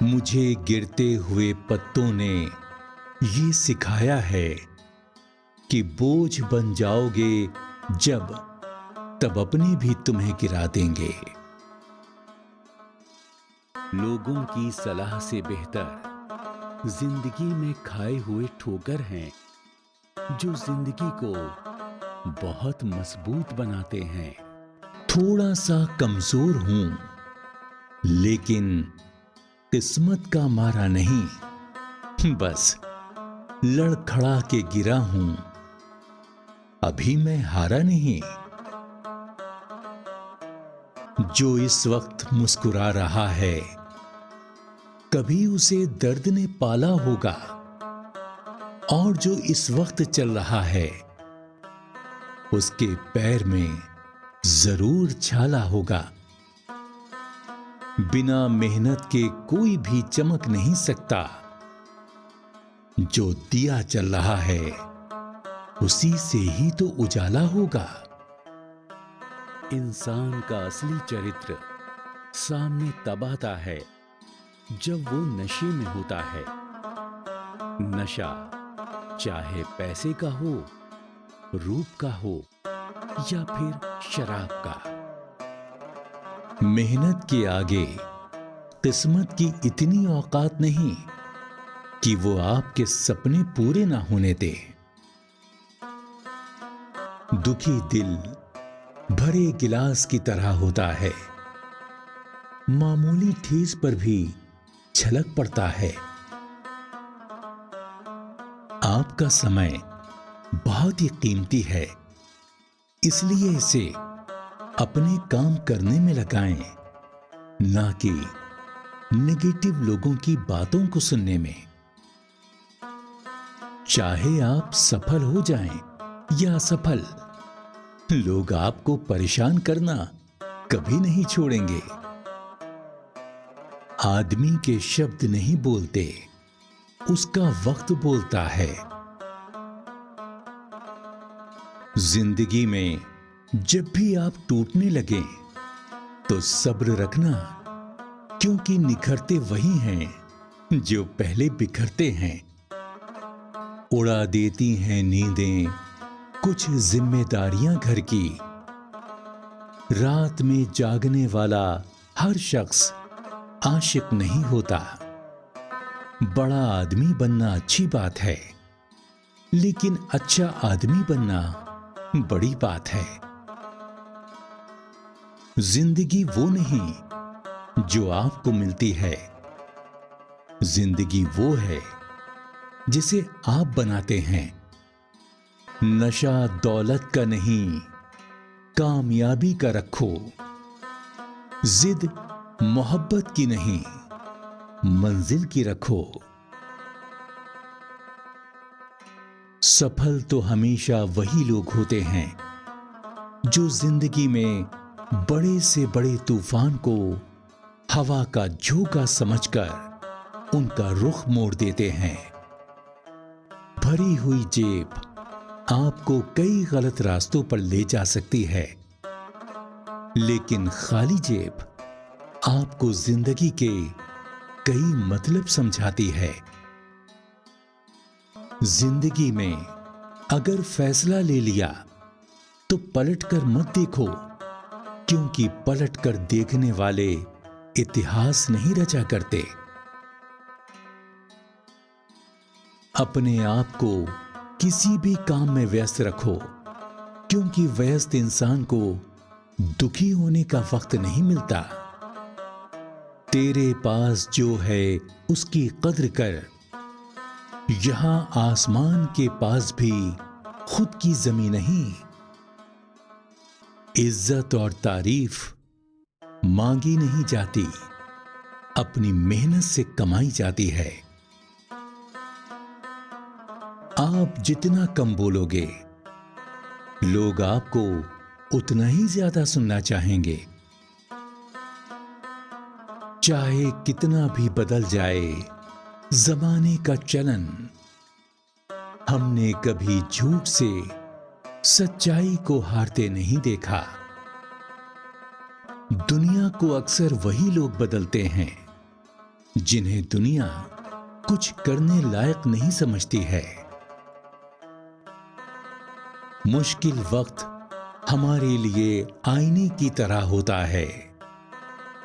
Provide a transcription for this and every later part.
मुझे गिरते हुए पत्तों ने ये सिखाया है कि बोझ बन जाओगे जब, तब अपने भी तुम्हें गिरा देंगे। लोगों की सलाह से बेहतर जिंदगी में खाए हुए ठोकर हैं, जो जिंदगी को बहुत मजबूत बनाते हैं। थोड़ा सा कमजोर हूं, लेकिन किस्मत का मारा नहीं, बस लड़खड़ा के गिरा हूं, अभी मैं हारा नहीं। जो इस वक्त मुस्कुरा रहा है, कभी उसे दर्द ने पाला होगा, और जो इस वक्त चल रहा है, उसके पैर में जरूर छाला होगा। बिना मेहनत के कोई भी चमक नहीं सकता। जो दिया चल रहा है, उसी से ही तो उजाला होगा। इंसान का असली चरित्र सामने तब आता है जब वो नशे में होता है। नशा चाहे पैसे का हो, रूप का हो, या फिर शराब का। मेहनत के आगे किस्मत की इतनी औकात नहीं कि वो आपके सपने पूरे ना होने दे। दुखी दिल भरे गिलास की तरह होता है, मामूली ठेस पर भी छलक पड़ता है। आपका समय बहुत ही कीमती है, इसलिए इसे अपने काम करने में लगाएं, ना कि नेगेटिव लोगों की बातों को सुनने में। चाहे आप सफल हो जाएं या असफल, लोग आपको परेशान करना कभी नहीं छोड़ेंगे। आदमी के शब्द नहीं बोलते, उसका वक्त बोलता है। जिंदगी में जब भी आप टूटने लगे तो सब्र रखना, क्योंकि निखरते वही हैं जो पहले बिखरते हैं। उड़ा देती हैं नींदें कुछ जिम्मेदारियां घर की। रात में जागने वाला हर शख्स आशिक नहीं होता। बड़ा आदमी बनना अच्छी बात है, लेकिन अच्छा आदमी बनना बड़ी बात है। जिंदगी वो नहीं जो आपको मिलती है, जिंदगी वो है जिसे आप बनाते हैं। नशा दौलत का नहीं, कामयाबी का रखो। जिद मोहब्बत की नहीं, मंजिल की रखो। सफल तो हमेशा वही लोग होते हैं जो जिंदगी में बड़े से बड़े तूफान को हवा का झोंका समझकर उनका रुख मोड़ देते हैं। भरी हुई जेब आपको कई गलत रास्तों पर ले जा सकती है, लेकिन खाली जेब आपको जिंदगी के कई मतलब समझाती है। जिंदगी में अगर फैसला ले लिया तो पलटकर मत देखो, क्योंकि पलटकर देखने वाले इतिहास नहीं रचा करते। अपने आप को किसी भी काम में व्यस्त रखो, क्योंकि व्यस्त इंसान को दुखी होने का वक्त नहीं मिलता। तेरे पास जो है उसकी कद्र कर। यहां आसमान के पास भी खुद की जमीन नहीं। इज्जत और तारीफ मांगी नहीं जाती, अपनी मेहनत से कमाई जाती है। आप जितना कम बोलोगे, लोग आपको उतना ही ज्यादा सुनना चाहेंगे। चाहे कितना भी बदल जाए जमाने का चलन, हमने कभी झूठ से सच्चाई को हारते नहीं देखा। दुनिया को अक्सर वही लोग बदलते हैं जिन्हें दुनिया कुछ करने लायक नहीं समझती है। मुश्किल वक्त हमारे लिए आईने की तरह होता है,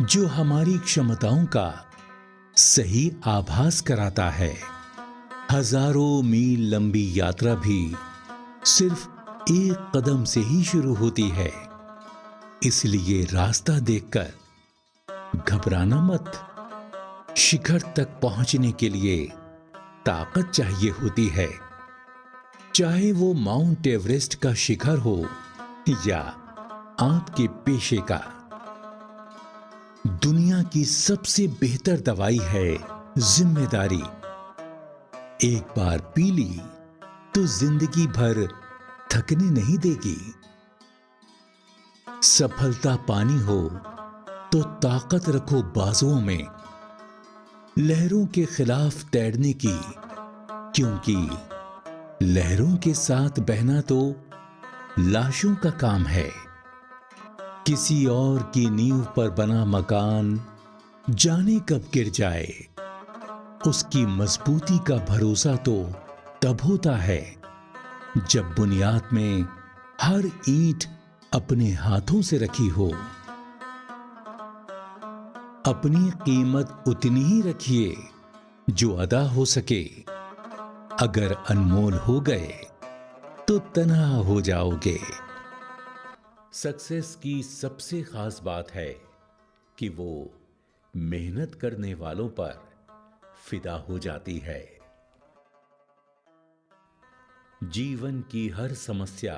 जो हमारी क्षमताओं का सही आभास कराता है। हजारों मील लंबी यात्रा भी सिर्फ एक कदम से ही शुरू होती है। इसलिए रास्ता देखकर घबराना मत। शिखर तक पहुंचने के लिए ताकत चाहिए होती है, चाहे वो माउंट एवरेस्ट का शिखर हो या आपके पेशे का। दुनिया की सबसे बेहतर दवाई है जिम्मेदारी। एक बार पी ली तो जिंदगी भर थकने नहीं देगी। सफलता पानी हो तो ताकत रखो बाजुओं में, लहरों के खिलाफ तैरने की, क्योंकि लहरों के साथ बहना तो लाशों का काम है। किसी और की नींव पर बना मकान जाने कब गिर जाए, उसकी मजबूती का भरोसा तो तब होता है जब बुनियाद में हर ईंट अपने हाथों से रखी हो। अपनी कीमत उतनी ही रखिए जो अदा हो सके। अगर अनमोल हो गए तो तन्हा हो जाओगे। सक्सेस की सबसे खास बात है कि वो मेहनत करने वालों पर फिदा हो जाती है। जीवन की हर समस्या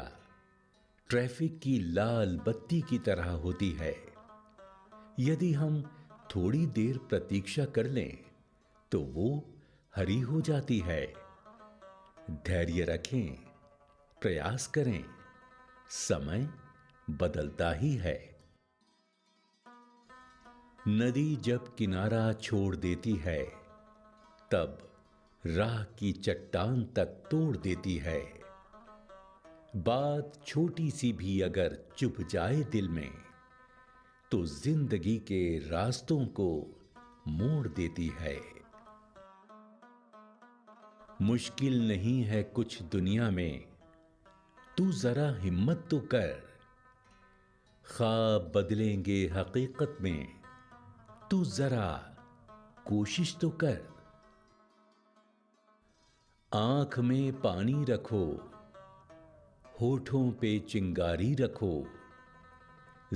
ट्रैफिक की लाल बत्ती की तरह होती है। यदि हम थोड़ी देर प्रतीक्षा कर लें तो वो हरी हो जाती है। धैर्य रखें, प्रयास करें, समय बदलता ही है। नदी जब किनारा छोड़ देती है तब राह की चट्टान तक तोड़ देती है। बात छोटी सी भी अगर चुभ जाए दिल में तो जिंदगी के रास्तों को मोड़ देती है। मुश्किल नहीं है कुछ दुनिया में, तू जरा हिम्मत तो कर। ख्वाब बदलेंगे हकीकत में, तू जरा कोशिश तो कर। आंख में पानी रखो, होठों पे चिंगारी रखो।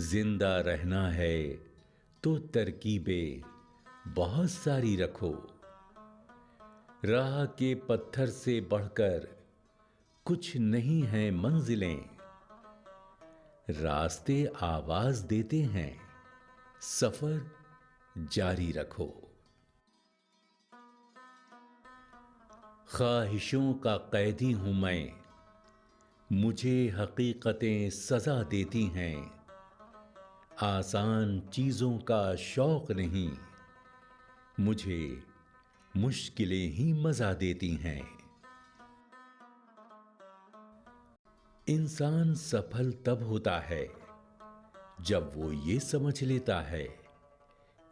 जिंदा रहना है तो तरकीबें बहुत सारी रखो। राह के पत्थर से बढ़कर कुछ नहीं है मंजिलें। रास्ते आवाज देते हैं, सफर जारी रखो। ख्वाहिशों का कैदी हूं मैं, मुझे हकीकतें सजा देती हैं। आसान चीजों का शौक नहीं, मुझे मुश्किलें ही मजा देती हैं। इंसान सफल तब होता है जब वो ये समझ लेता है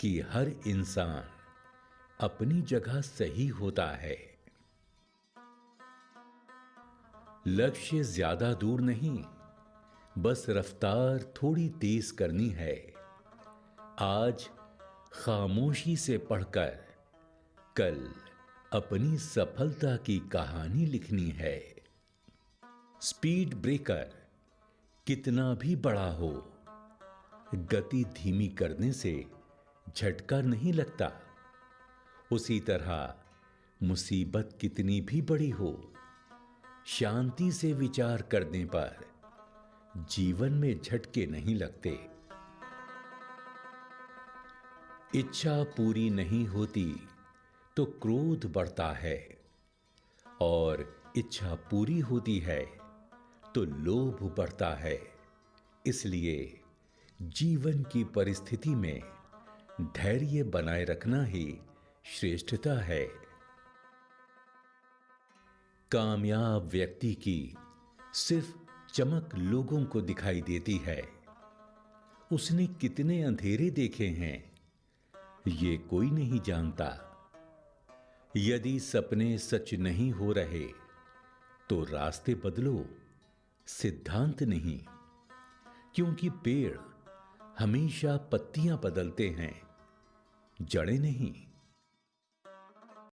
कि हर इंसान अपनी जगह सही होता है। लक्ष्य ज्यादा दूर नहीं, बस रफ्तार थोड़ी तेज करनी है। आज खामोशी से पढ़कर कल अपनी सफलता की कहानी लिखनी है। स्पीड ब्रेकर कितना भी बड़ा हो, गति धीमी करने से झटका नहीं लगता। उसी तरह मुसीबत कितनी भी बड़ी हो, शांति से विचार करने पर जीवन में झटके नहीं लगते। इच्छा पूरी नहीं होती तो क्रोध बढ़ता है, और इच्छा पूरी होती है तो लोभ बढ़ता है। इसलिए जीवन की परिस्थिति में धैर्य बनाए रखना ही श्रेष्ठता है। कामयाब व्यक्ति की सिर्फ चमक लोगों को दिखाई देती है। उसने कितने अंधेरे देखे हैं, ये कोई नहीं जानता। यदि सपने सच नहीं हो रहे तो रास्ते बदलो, सिद्धांत नहीं। क्योंकि पेड़ हमेशा पत्तियां बदलते हैं, जड़ें नहीं।